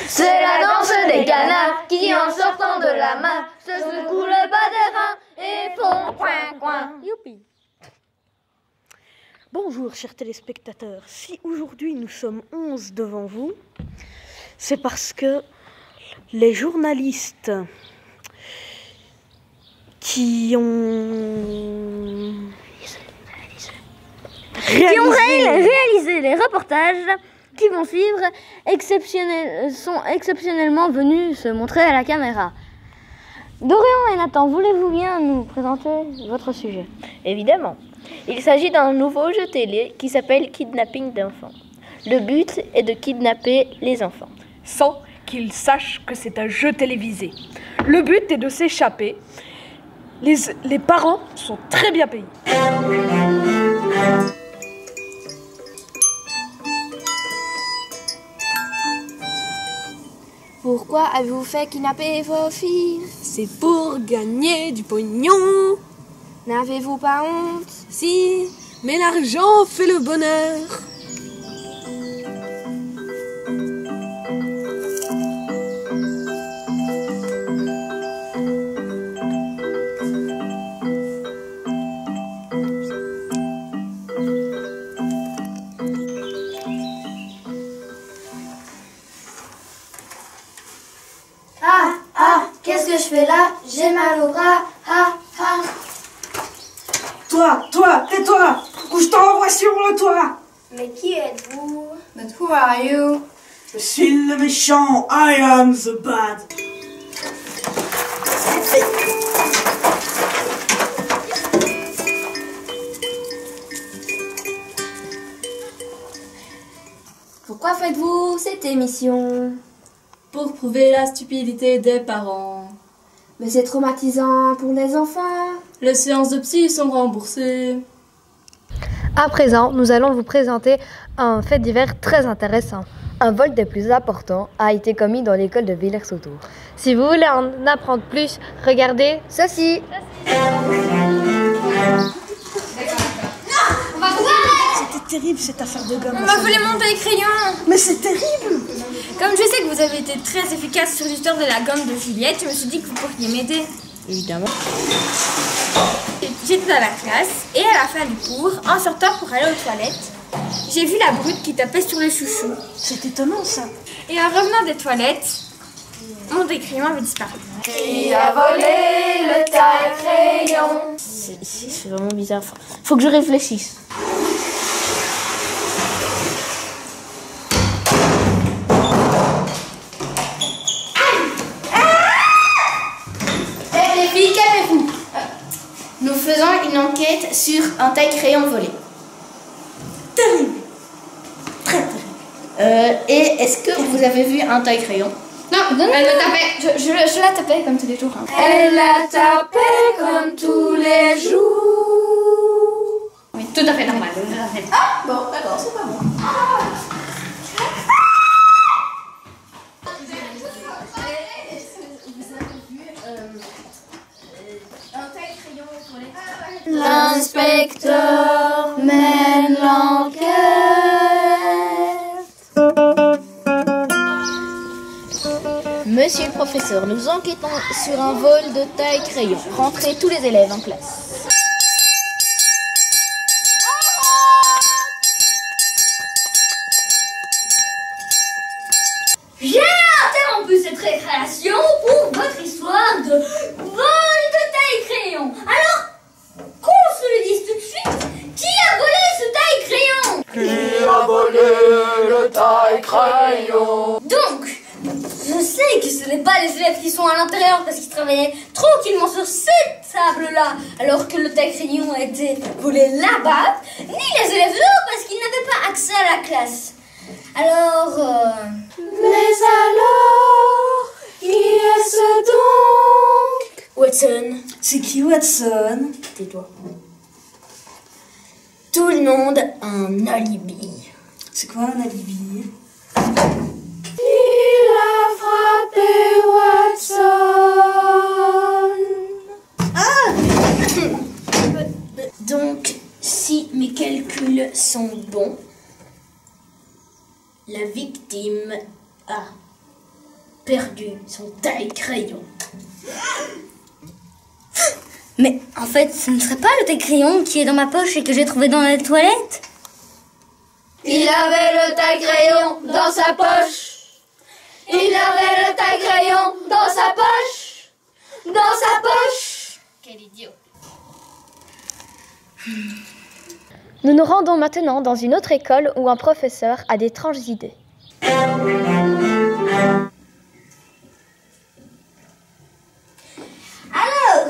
C'est la danse des canards qui, en sortant de la mare, se secouent le bas des reins et font coin coin. Youpi. Bonjour chers téléspectateurs, si aujourd'hui nous sommes 11 devant vous, c'est parce que les journalistes qui ont réalisé les reportages qui vont suivre sont exceptionnellement venus se montrer à la caméra. Dorian et Nathan, voulez-vous bien nous présenter votre sujet? Évidemment. Il s'agit d'un nouveau jeu télé qui s'appelle Kidnapping d'enfants. Le but est de kidnapper les enfants. Sans qu'ils sachent que c'est un jeu télévisé. Le but est de s'échapper. Les parents sont très bien payés. Pourquoi avez-vous fait kidnapper vos filles? C'est pour gagner du pognon. N'avez-vous pas honte? Si, mais l'argent fait le bonheur. Qu'est-ce que je fais là? J'ai mal au bras. Toi, tais-toi, ou je t'envoie sur le toit. Mais qui êtes-vous? But who are you? Je suis le méchant, I am the bad. Pourquoi faites-vous cette émission? Pour prouver la stupidité des parents. Mais c'est traumatisant pour les enfants. Les séances de psy sont remboursées. À présent, nous allons vous présenter un fait divers très intéressant. Un vol des plus importants a été commis dans l'école de Villers-Sautour. Si vous voulez en apprendre plus, regardez ceci. C'était terrible cette affaire de gomme. On m'a volé mon taille-crayon. Mais c'est terrible. Comme je sais que vous avez été très efficace sur l'histoire de la gomme de Juliette, je me suis dit que vous pourriez m'aider. Évidemment. J'étais dans la classe et à la fin du cours, en sortant pour aller aux toilettes, j'ai vu la brute qui tapait sur le chouchou. C'est étonnant ça. Et en revenant des toilettes, mon taille-crayon avait disparu. Qui a volé le taille-crayon? C'est vraiment bizarre. Faut que je réfléchisse. Les filles, calmez-vous. Nous faisons une enquête sur un taille-crayon volé. Terrible. Très terrible. Et est-ce que vous avez vu un taille-crayon? Non, elle me tapait. Je la tapais comme tous les jours. Hein. Elle la tapait comme tous les jours. Oui, tout à fait normal. Ah, bon, d'accord, c'est pas bon. L'inspecteur mène l'enquête. Monsieur le professeur, nous enquêtons sur un vol de taille-crayon. Rentrez tous les élèves en classe. J'ai interrompu cette récréation pour votre histoire de vol de taille-crayon. Alors, qu'on se le dise tout de suite, qui a volé ce taille-crayon? Qui a volé le taille-crayon? Donc, je sais que ce n'est pas les élèves qui sont à l'intérieur parce qu'ils travaillaient tranquillement sur cette table-là alors que le taille-crayon a été volé là-bas, ni les élèves dehors parce qu'ils n'avaient pas accès à la classe. Alors, Mais alors, qui est-ce donc? Watson, C'est qui Watson? tais-toi. Tout le monde a un alibi. C'est quoi un alibi? Il a frappé Watson. Donc, si mes calculs sont bons, la victime a perdu son taille-crayon. Mais en fait, ce ne serait pas le taille-crayon qui est dans ma poche et que j'ai trouvé dans la toilette? Il avait le taille-crayon dans sa poche. Il avait le taille-crayon dans sa poche. Dans sa poche. Quel idiot. Nous nous rendons maintenant dans une autre école où un professeur a d'étranges idées. Alors,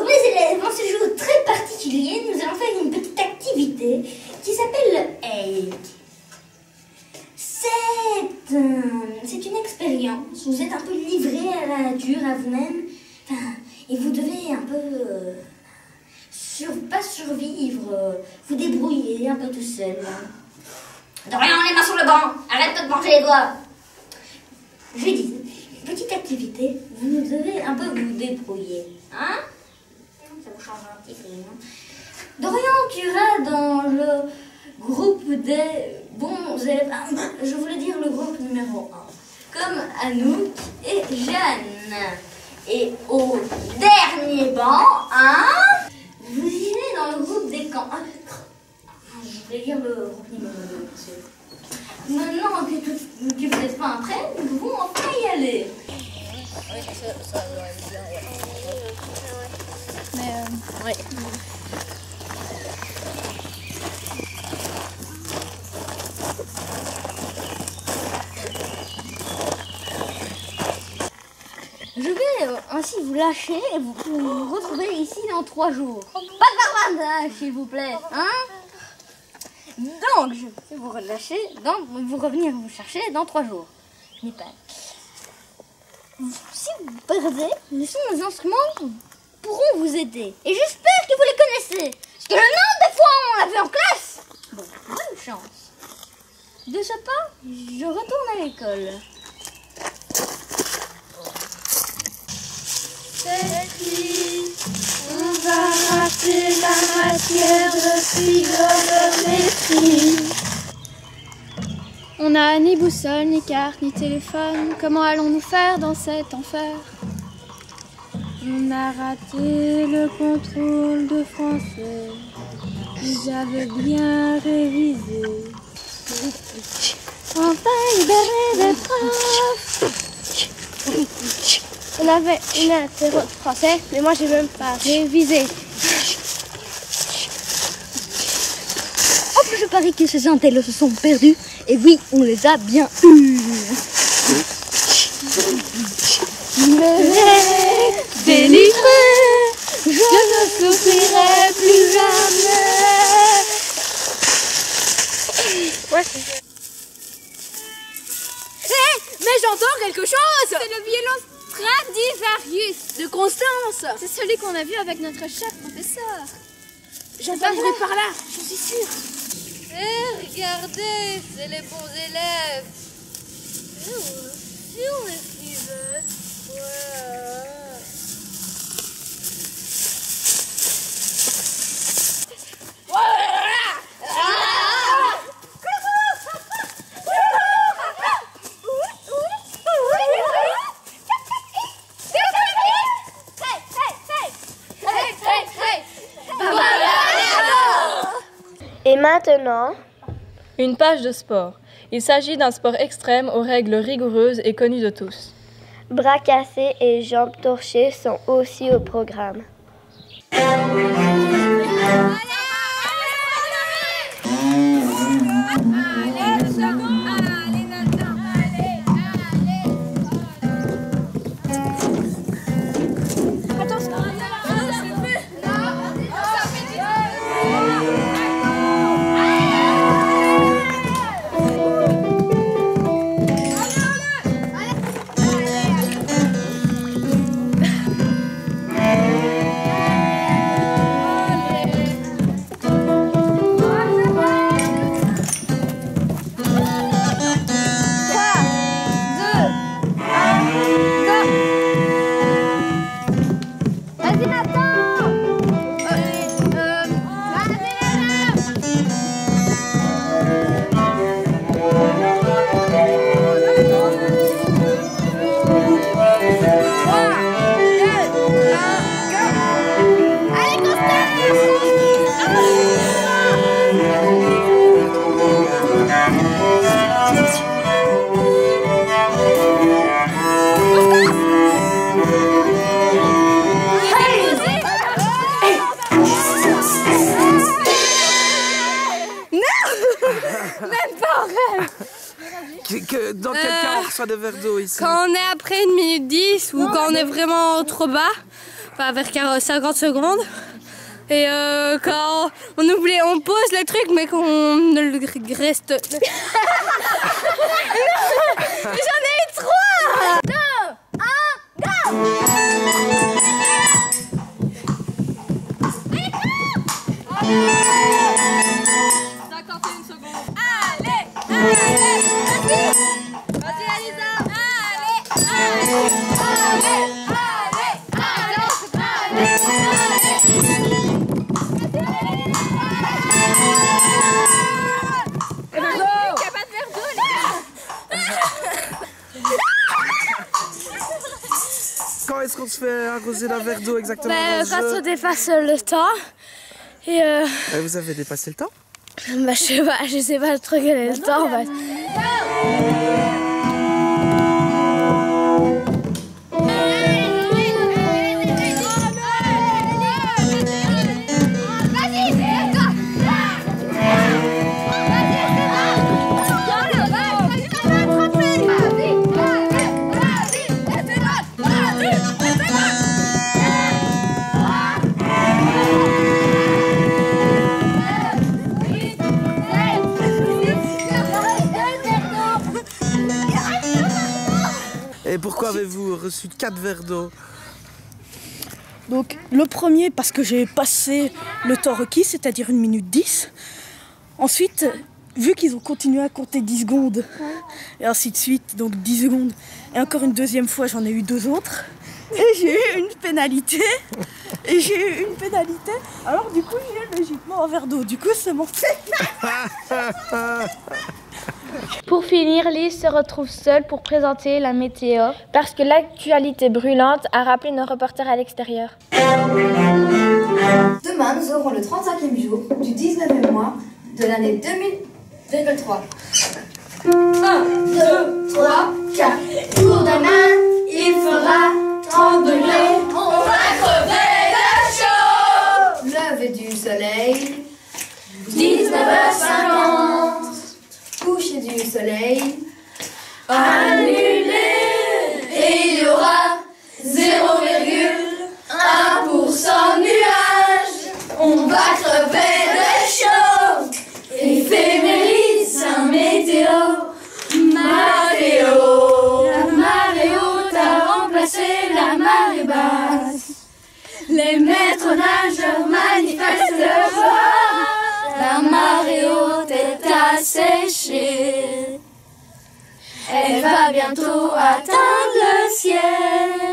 mes élèves, en ce jour très particulier, nous allons faire une petite activité qui s'appelle le Hake. C'est une expérience. Vous êtes un peu livré à la nature, à vous-même. Enfin, et vous devez un peu... pas survivre, vous débrouiller un peu tout seul. Dorian, les mains sur le banc. Arrête de te manger les doigts. Je dis, petite activité, vous devez un peu vous débrouiller. Hein? Ça vous change un petit peu, non? Dorian, tu iras dans le groupe des bons élèves. Je voulais dire le groupe numéro 1. Comme Anouk et Jeanne. Et au dernier banc, vous irez dans le groupe des camps. Je voulais dire le groupe numéro 2. Maintenant que vous n'êtes pas prêts, nous pouvons enfin y aller. Oui, ça va bien. Mais oui. Je vais ainsi vous lâcher et vous retrouver ici dans 3 jours. Pas de barbade, s'il vous plaît, hein? Donc, je vais vous relâcher, vous revenir vous chercher dans 3 jours. Je n'ai pas. Si vous perdez, les instruments pourront vous aider. Et j'espère que vous les connaissez. Parce que le nombre de fois on l'a vu en classe. Bon, bonne chance. De ce pas, je retourne à l'école. On va rater la matière de trigonométrie. On n'a ni boussole, ni carte, ni téléphone. Comment allons-nous faire dans cet enfer? On a raté le contrôle de français. J'avais bien révisé. Enfin libéré des profs. On avait une interro de français, mais moi j'ai même pas révisé. En plus, je parie que ces intellos se sont perdus. Et oui, on les a bien eus. Mais délivré, je ne souffrirai plus jamais. Ouais, mais j'entends quelque chose. C'est le violon Stradivarius de Constance. C'est celui qu'on a vu avec notre cher professeur. J'entendrai par là, je suis sûre. Regardez, c'est les bons élèves. Si on écrivait, Et maintenant, une page de sport. Il s'agit d'un sport extrême aux règles rigoureuses et connues de tous. bras cassés et jambes torchées sont aussi au programme. Même pas en rêve. Dans quel cas on reçoit des verres d'eau ici? Quand on est après 1 minute 10 ou quand on est vraiment trop bas, enfin vers 50 secondes. Et quand on pose les trucs mais qu'on ne le reste... J'en ai eu 3. 2, 1, go. 51 secondes. Allez, vas-y Alisa. Quand est-ce qu'on se fait arroser d'un verre d'eau exactement? Quand on dépasse le temps. Et vous avez dépassé le temps? je sais pas trop quel est le temps. Et pourquoi avez-vous reçu 4 verres d'eau? Donc le premier parce que j'ai passé le temps requis, c'est-à-dire 1 minute 10. Ensuite, vu qu'ils ont continué à compter 10 secondes, et ainsi de suite, donc 10 secondes, et encore une deuxième fois, j'en ai eu 2 autres, et j'ai eu une pénalité, alors du coup, j'ai logiquement un verre d'eau, du coup, c'est mon fait. Pour finir, Lise se retrouve seule pour présenter la météo parce que l'actualité brûlante a rappelé nos reporters à l'extérieur. Demain, nous aurons le 35e jour du 19e mois de l'année 2000,3. 1, 2, 3, 4. Pour demain, il fera 30 degrés. On va crever de chaud. Lever du soleil, 19h50. Coucher du soleil, annulé. Et il y aura 0,1% nuage. On va crever de chaud. Éphéméride, un météo. Maréo. La marée haute a remplacé la marée basse. Les maîtres nageurs manifestent leur joie. La marée haute est asséchée. Elle va bientôt atteindre le ciel.